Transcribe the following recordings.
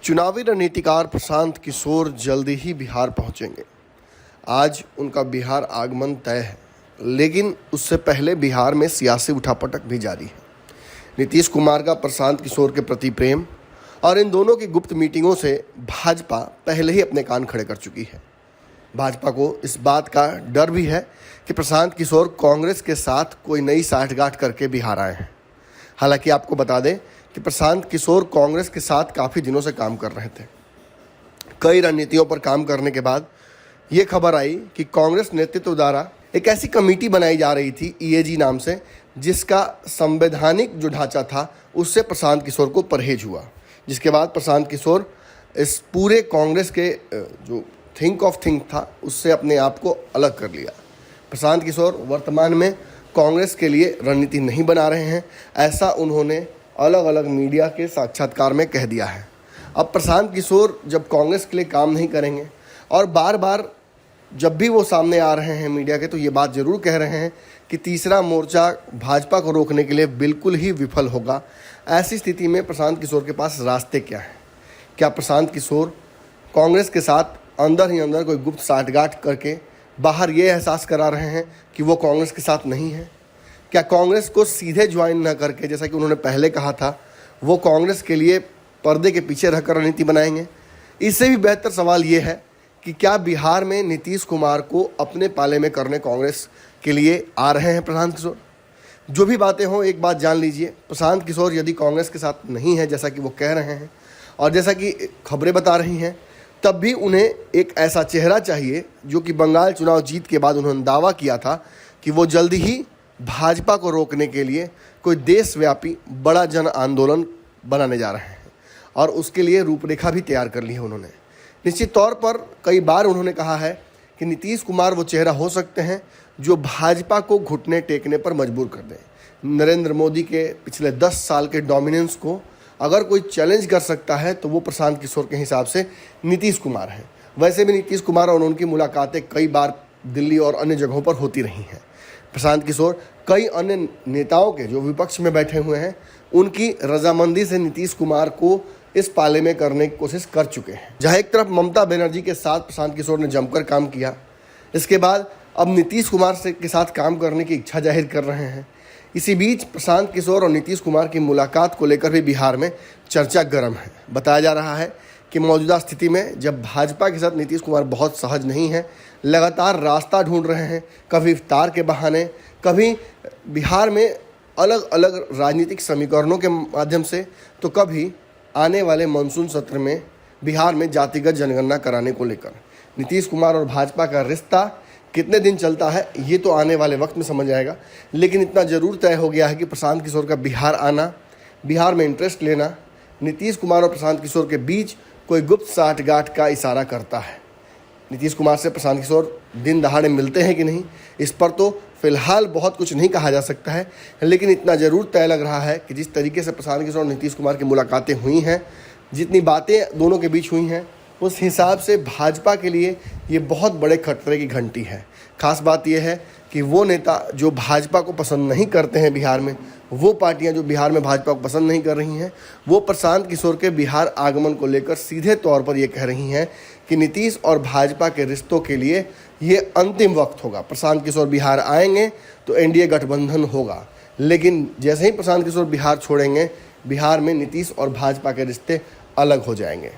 चुनावी रणनीतिकार प्रशांत किशोर जल्दी ही बिहार पहुंचेंगे। आज उनका बिहार आगमन तय है, लेकिन उससे पहले बिहार में सियासी उठापटक भी जारी है। नीतीश कुमार का प्रशांत किशोर के प्रति प्रेम और इन दोनों की गुप्त मीटिंगों से भाजपा पहले ही अपने कान खड़े कर चुकी है। भाजपा को इस बात का डर भी है कि प्रशांत किशोर कांग्रेस के साथ कोई नई साठगांठ करके बिहार आए हैं। हालांकि आपको बता दें कि प्रशांत किशोर कांग्रेस के साथ काफ़ी दिनों से काम कर रहे थे। कई रणनीतियों पर काम करने के बाद ये खबर आई कि कांग्रेस नेतृत्व द्वारा एक ऐसी कमेटी बनाई जा रही थी ईएजी नाम से, जिसका संवैधानिक जो ढांचा था उससे प्रशांत किशोर को परहेज हुआ। जिसके बाद प्रशांत किशोर इस पूरे कांग्रेस के जो थिंक ऑफ थिंक था उससे अपने आप को अलग कर लिया। प्रशांत किशोर वर्तमान में कांग्रेस के लिए रणनीति नहीं बना रहे हैं, ऐसा उन्होंने अलग अलग मीडिया के साक्षात्कार में कह दिया है। अब प्रशांत किशोर जब कांग्रेस के लिए काम नहीं करेंगे और बार बार जब भी वो सामने आ रहे हैं मीडिया के, तो ये बात ज़रूर कह रहे हैं कि तीसरा मोर्चा भाजपा को रोकने के लिए बिल्कुल ही विफल होगा। ऐसी स्थिति में प्रशांत किशोर के पास रास्ते क्या हैं? क्या प्रशांत किशोर कांग्रेस के साथ अंदर ही अंदर कोई गुप्त साठगांठ करके बाहर ये एहसास करा रहे हैं कि वो कांग्रेस के साथ नहीं है? क्या कांग्रेस को सीधे ज्वाइन न करके, जैसा कि उन्होंने पहले कहा था, वो कांग्रेस के लिए पर्दे के पीछे रहकर रणनीति बनाएंगे? इससे भी बेहतर सवाल ये है कि क्या बिहार में नीतीश कुमार को अपने पाले में करने कांग्रेस के लिए आ रहे हैं प्रशांत किशोर? जो भी बातें हों, एक बात जान लीजिए, प्रशांत किशोर यदि कांग्रेस के साथ नहीं है जैसा कि वो कह रहे हैं और जैसा कि खबरें बता रही हैं, तब भी उन्हें एक ऐसा चेहरा चाहिए जो कि बंगाल चुनाव जीत के बाद उन्होंने दावा किया था कि वो जल्दी ही भाजपा को रोकने के लिए कोई देशव्यापी बड़ा जन आंदोलन बनाने जा रहे हैं और उसके लिए रूपरेखा भी तैयार कर ली है उन्होंने। निश्चित तौर पर कई बार उन्होंने कहा है कि नीतीश कुमार वो चेहरा हो सकते हैं जो भाजपा को घुटने टेकने पर मजबूर कर दें। नरेंद्र मोदी के पिछले 10 साल के डोमिनेंस को अगर कोई चैलेंज कर सकता है तो वो प्रशांत किशोर के हिसाब से नीतीश कुमार हैं। वैसे भी नीतीश कुमार और उनकी मुलाकातें कई बार दिल्ली और अन्य जगहों पर होती रही हैं। प्रशांत किशोर कई अन्य नेताओं के जो विपक्ष में बैठे हुए हैं उनकी रजामंदी से नीतीश कुमार को इस पाले में करने की कोशिश कर चुके हैं। जहां एक तरफ ममता बनर्जी के साथ प्रशांत किशोर ने जमकर काम किया, इसके बाद अब नीतीश कुमार के साथ काम करने की इच्छा जाहिर कर रहे हैं। इसी बीच प्रशांत किशोर और नीतीश कुमार की मुलाकात को लेकर भी बिहार में चर्चा गर्म है। बताया जा रहा है कि मौजूदा स्थिति में जब भाजपा के साथ नीतीश कुमार बहुत सहज नहीं है, लगातार रास्ता ढूंढ रहे हैं, कभी इफ्तार के बहाने, कभी बिहार में अलग अलग राजनीतिक समीकरणों के माध्यम से, तो कभी आने वाले मानसून सत्र में बिहार में जातिगत जनगणना कराने को लेकर। नीतीश कुमार और भाजपा का रिश्ता कितने दिन चलता है ये तो आने वाले वक्त में समझ आएगा, लेकिन इतना ज़रूर तय हो गया है कि प्रशांत किशोर का बिहार आना, बिहार में इंटरेस्ट लेना नीतीश कुमार और प्रशांत किशोर के बीच कोई गुप्त साठगांठ का इशारा करता है। नीतीश कुमार से प्रशांत किशोर दिन दहाड़े मिलते हैं कि नहीं, इस पर तो फिलहाल बहुत कुछ नहीं कहा जा सकता है, लेकिन इतना ज़रूर तय लग रहा है कि जिस तरीके से प्रशांत किशोर और नीतीश कुमार की मुलाकातें हुई हैं, जितनी बातें दोनों के बीच हुई हैं, उस हिसाब से भाजपा के लिए ये बहुत बड़े खतरे की घंटी है। खास बात यह है कि वो नेता जो भाजपा को पसंद नहीं करते हैं बिहार में, वो पार्टियां जो बिहार में भाजपा को पसंद नहीं कर रही हैं, वो प्रशांत किशोर के बिहार आगमन को लेकर सीधे तौर पर ये कह रही हैं कि नीतीश और भाजपा के रिश्तों के लिए ये अंतिम वक्त होगा। प्रशांत किशोर बिहार आएंगे तो एनडीए गठबंधन होगा, लेकिन जैसे ही प्रशांत किशोर बिहार छोड़ेंगे, बिहार में नीतीश और भाजपा के रिश्ते अलग हो जाएंगे।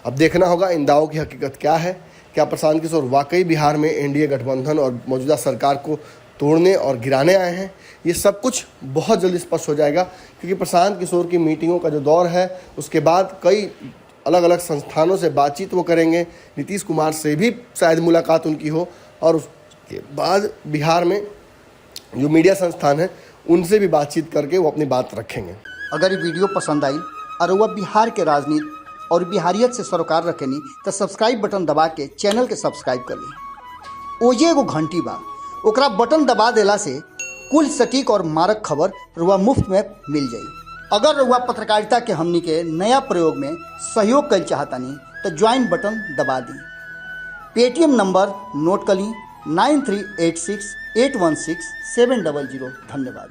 अब देखना होगा इन दावों की हकीकत क्या है। क्या प्रशांत किशोर वाकई बिहार में एनडीए गठबंधन और मौजूदा सरकार को तोड़ने और गिराने आए हैं? ये सब कुछ बहुत जल्दी स्पष्ट हो जाएगा, क्योंकि प्रशांत किशोर की मीटिंगों का जो दौर है उसके बाद कई अलग अलग संस्थानों से बातचीत वो करेंगे। नीतीश कुमार से भी शायद मुलाकात उनकी हो और उसके बाद बिहार में जो मीडिया संस्थान है उनसे भी बातचीत करके वो अपनी बात रखेंगे। अगर ये वीडियो पसंद आई और वह बिहार के राजनीति और बिहारियत से सरोकार रखेनी तो सब्सक्राइब बटन दबा के चैनल के सब्सक्राइब कर ली। ओजे एगो घंटी बा, ओकरा बटन दबा देला से कुल सटीक और मारक खबर रुआ मुफ्त में मिल जाई। अगर रुआ पत्रकारिता के हमनी के नया प्रयोग में सहयोग कर चाहतानी तो ज्वाइन बटन दबा दी। पेटीएम नंबर नोट कर ली 9386816700। धन्यवाद।